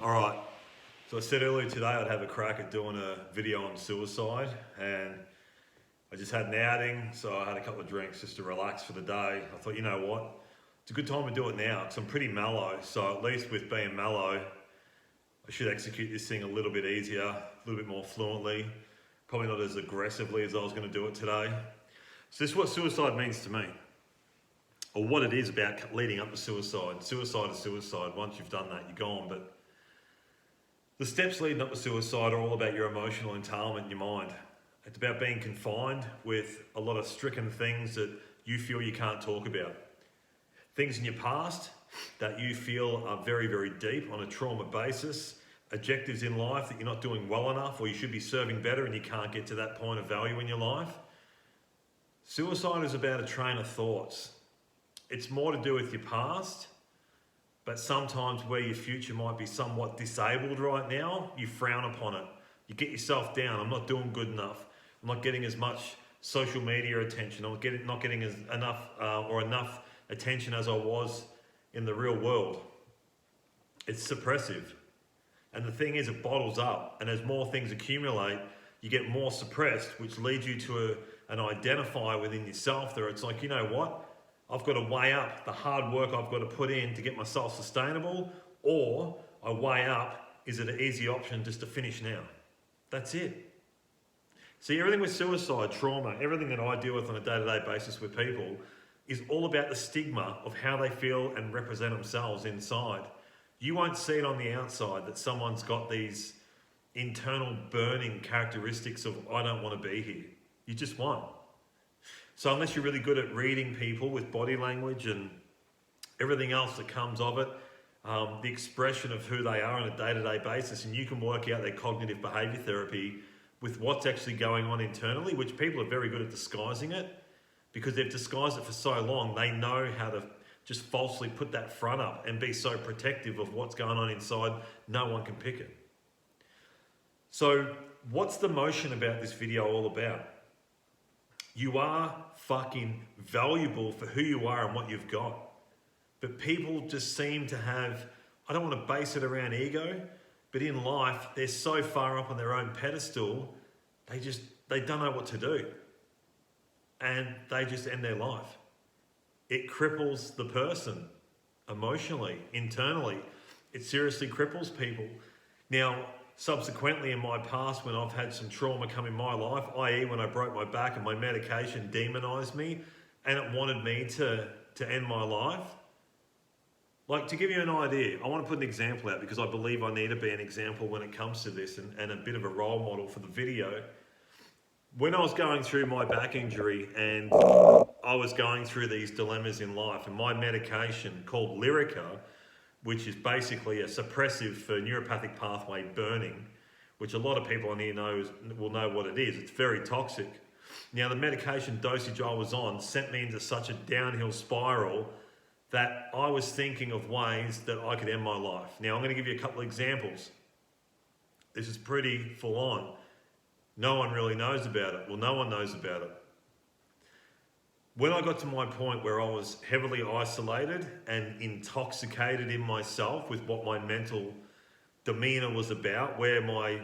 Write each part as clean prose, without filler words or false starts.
All right. So I said earlier today I'd have a crack at doing a video on suicide, and I just had an outing, so I had a couple of drinks just to relax for the day. I thought, you know what? It's a good time to do it now because I'm pretty mellow. So at least with being mellow, I should execute this thing a little bit easier, a little bit more fluently, probably not as aggressively as I was going to do it today. So this is what suicide means to me, or what it is about leading up to suicide. Suicide is suicide. Once you've done that, you're gone. But the steps leading up to suicide are all about your emotional entitlement in your mind. It's about being confined with a lot of stricken things that you feel you can't talk about. Things in your past that you feel are very, very deep on a trauma basis. Objectives in life that you're not doing well enough, or you should be serving better and you can't get to that point of value in your life. Suicide is about a train of thoughts. It's more to do with your past, but sometimes where your future might be somewhat disabled right now, you frown upon it. You get yourself down. I'm not doing good enough. I'm not getting as much social media attention. I'm not getting enough attention as I was in the real world. It's suppressive. And the thing is, it bottles up. And as more things accumulate, you get more suppressed, which leads you to an identifier within yourself there. It's like, you know what? I've got to weigh up the hard work I've got to put in to get myself sustainable, or I weigh up, is it an easy option just to finish now? That's it. See, everything with suicide, trauma, everything that I deal with on a day-to-day basis with people is all about the stigma of how they feel and represent themselves inside. You won't see it on the outside that someone's got these internal burning characteristics of, I don't want to be here. You just won't. So unless you're really good at reading people with body language and everything else that comes of it, the expression of who they are on a day-to-day basis, and you can work out their cognitive behavior therapy with what's actually going on internally, which people are very good at disguising it because they've disguised it for so long, they know how to just falsely put that front up and be so protective of what's going on inside, no one can pick it. So what's the motion about this video all about? You are fucking valuable for who you are and what you've got. But people just seem to have, I don't want to base it around ego, but in life, they're so far up on their own pedestal, they don't know what to do. And they just end their life. It cripples the person emotionally, internally. It seriously cripples people. Now, subsequently in my past, when I've had some trauma come in my life, i.e. when I broke my back and my medication demonized me and it wanted me to end my life. Like, to give you an idea, I want to put an example out because I believe I need to be an example when it comes to this and a bit of a role model for the video. When I was going through my back injury and I was going through these dilemmas in life, and my medication called Lyrica, which is basically a suppressive for neuropathic pathway burning, which a lot of people on here will know what it is. It's very toxic. Now, the medication dosage I was on sent me into such a downhill spiral that I was thinking of ways that I could end my life. Now, I'm going to give you a couple of examples. This is pretty full on. No one really knows about it. Well, no one knows about it. When I got to my point where I was heavily isolated and intoxicated in myself with what my mental demeanor was about, where my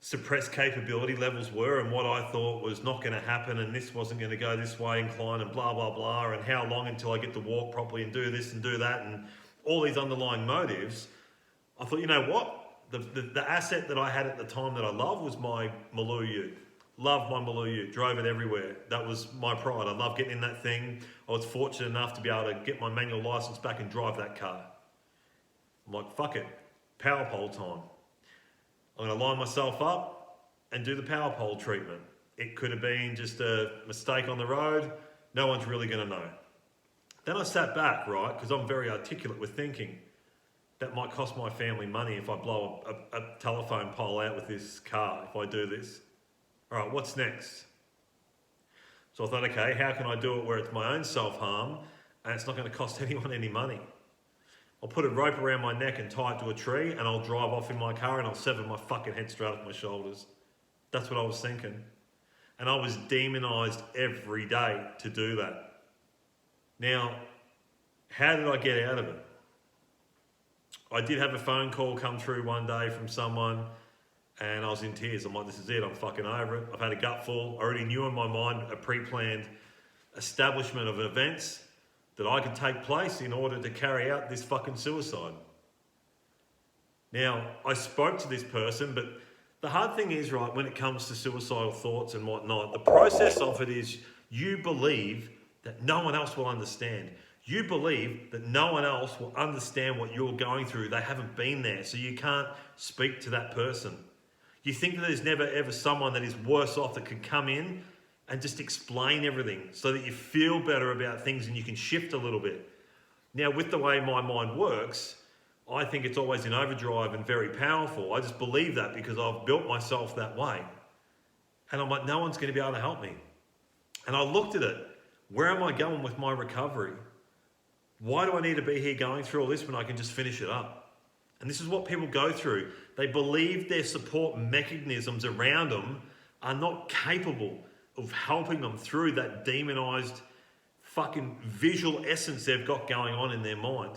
suppressed capability levels were and what I thought was not going to happen and this wasn't going to go this way, incline and blah, blah, blah, and how long until I get to walk properly and do this and do that and all these underlying motives, I thought, you know what? The asset that I had at the time that I loved was my Maloo Ute. Loved my Maloo Ute, drove it everywhere. That was my pride. I loved getting in that thing. I was fortunate enough to be able to get my manual license back and drive that car. I'm like, fuck it, power pole time. I'm going to line myself up and do the power pole treatment. It could have been just a mistake on the road. No one's really going to know. Then I sat back, right, because I'm very articulate with thinking. That might cost my family money if I blow a telephone pole out with this car, if I do this. All right, what's next? So I thought, okay, how can I do it where it's my own self-harm and it's not going to cost anyone any money? I'll put a rope around my neck and tie it to a tree and I'll drive off in my car and I'll sever my fucking head straight off my shoulders. That's what I was thinking. And I was demonized every day to do that. Now, how did I get out of it? I did have a phone call come through one day from someone and I was in tears. I'm like, this is it, I'm fucking over it. I've had a gutful. I already knew in my mind a pre-planned establishment of events that I could take place in order to carry out this fucking suicide. Now, I spoke to this person, but the hard thing is, right, when it comes to suicidal thoughts and whatnot, the process of it is you believe that no one else will understand. You believe that no one else will understand what you're going through. They haven't been there, so you can't speak to that person. You think that there's never ever someone that is worse off that can come in and just explain everything so that you feel better about things and you can shift a little bit. Now, with the way my mind works, I think it's always in overdrive and very powerful. I just believe that because I've built myself that way. And I'm like, no one's going to be able to help me. And I looked at it. Where am I going with my recovery? Why do I need to be here going through all this when I can just finish it up? And this is what people go through. They believe their support mechanisms around them are not capable of helping them through that demonized fucking visual essence they've got going on in their mind.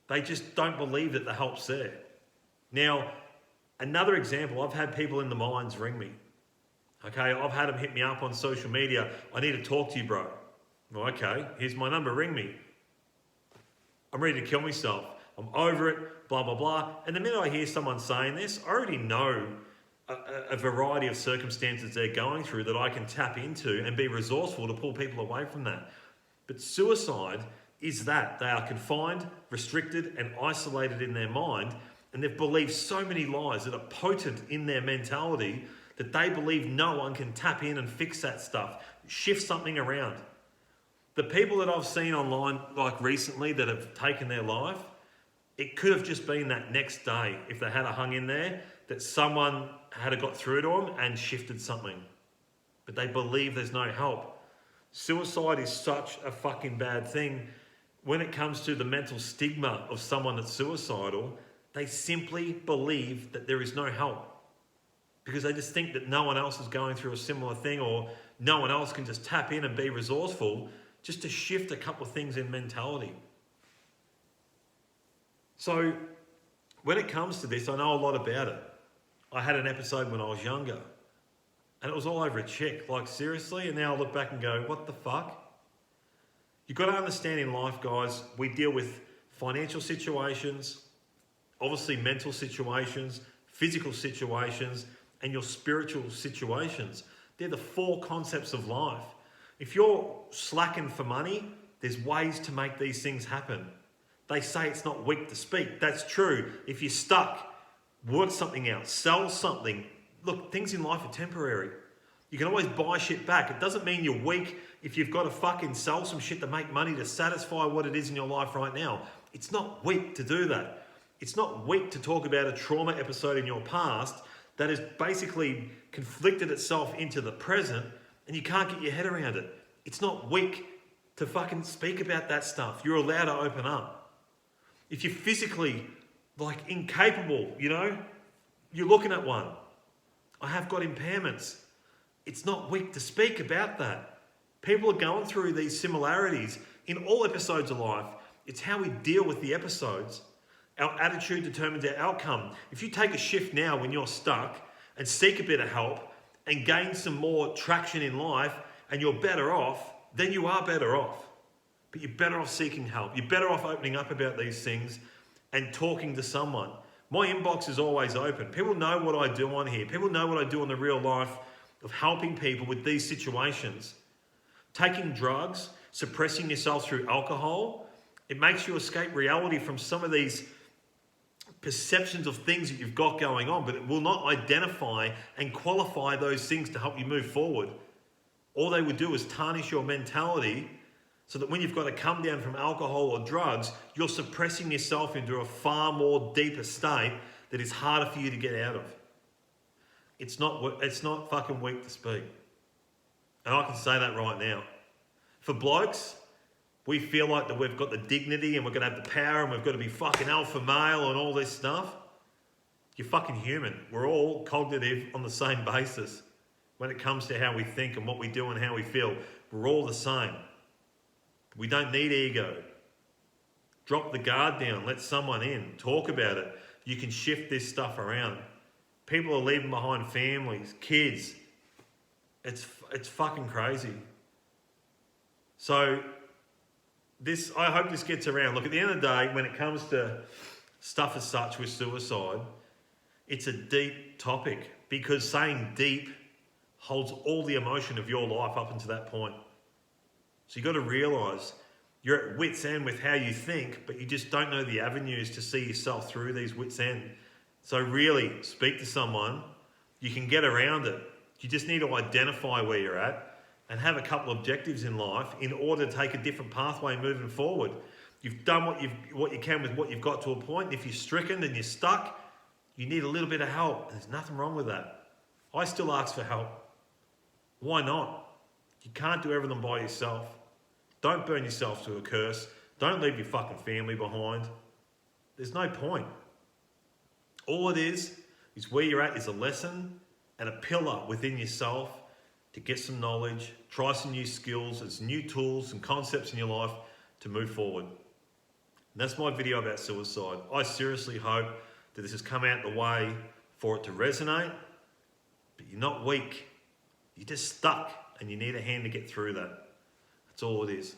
They just don't believe that the help's there. Now, another example, I've had people in the mines ring me. Okay, I've had them hit me up on social media. I need to talk to you, bro. Well, okay, here's my number, ring me. I'm ready to kill myself. I'm over it, blah, blah, blah. And the minute I hear someone saying this, I already know a variety of circumstances they're going through that I can tap into and be resourceful to pull people away from that. But suicide is that. They are confined, restricted, and isolated in their mind, and they've believed so many lies that are potent in their mentality that they believe no one can tap in and fix that stuff, shift something around. The people that I've seen online, like recently, that have taken their life, it could have just been that next day, if they had a hung in there, that someone had got through to them and shifted something. But they believe there's no help. Suicide is such a fucking bad thing. When it comes to the mental stigma of someone that's suicidal, they simply believe that there is no help. Because they just think that no one else is going through a similar thing, or no one else can just tap in and be resourceful just to shift a couple of things in mentality. So when it comes to this, I know a lot about it. I had an episode when I was younger and it was all over a chick, like seriously, and now I look back and go, what the fuck? You've got to understand in life, guys, we deal with financial situations, obviously mental situations, physical situations, and your spiritual situations. They're the four concepts of life. If you're slacking for money, there's ways to make these things happen. They say it's not weak to speak. That's true. If you're stuck, work something out, sell something. Look, things in life are temporary. You can always buy shit back. It doesn't mean you're weak if you've got to fucking sell some shit to make money to satisfy what it is in your life right now. It's not weak to do that. It's not weak to talk about a trauma episode in your past that has basically conflicted itself into the present and you can't get your head around it. It's not weak to fucking speak about that stuff. You're allowed to open up. If you're physically incapable, you're looking at one. I have got impairments. It's not weak to speak about that. People are going through these similarities in all episodes of life. It's how we deal with the episodes. Our attitude determines our outcome. If you take a shift now when you're stuck and seek a bit of help and gain some more traction in life and you're better off, then you are better off. But you're better off seeking help. You're better off opening up about these things and talking to someone. My inbox is always open. People know what I do on here. People know what I do in the real life of helping people with these situations. Taking drugs, suppressing yourself through alcohol, it makes you escape reality from some of these perceptions of things that you've got going on, but it will not identify and qualify those things to help you move forward. All they would do is tarnish your mentality so that when you've got to come down from alcohol or drugs, you're suppressing yourself into a far more deeper state that is harder for you to get out of. It's not fucking weak to speak. And I can say that right now. For blokes, we feel like that we've got the dignity and we're going to have the power and we've got to be fucking alpha male and all this stuff. You're fucking human. We're all cognitive on the same basis. When it comes to how we think and what we do and how we feel, we're all the same. We don't need ego. Drop the guard down, let someone in, talk about it. You can shift this stuff around. People are leaving behind families, kids. It's fucking crazy. So I hope this gets around. Look, at the end of the day, when it comes to stuff as such with suicide, it's a deep topic, because saying deep holds all the emotion of your life up until that point. So you've got to realise you're at wit's end with how you think, but you just don't know the avenues to see yourself through these wit's end. So really, speak to someone. You can get around it. You just need to identify where you're at and have a couple of objectives in life in order to take a different pathway moving forward. You've done what you can with what you've got to a point. If you're stricken and you're stuck, you need a little bit of help. There's nothing wrong with that. I still ask for help. Why not? You can't do everything by yourself. Don't burn yourself to a curse. Don't leave your fucking family behind. There's no point. All it is where you're at is a lesson and a pillar within yourself to get some knowledge, try some new skills, and some new tools and concepts in your life to move forward. And that's my video about suicide. I seriously hope that this has come out the way for it to resonate, but you're not weak. You're just stuck and you need a hand to get through that. That's all it is.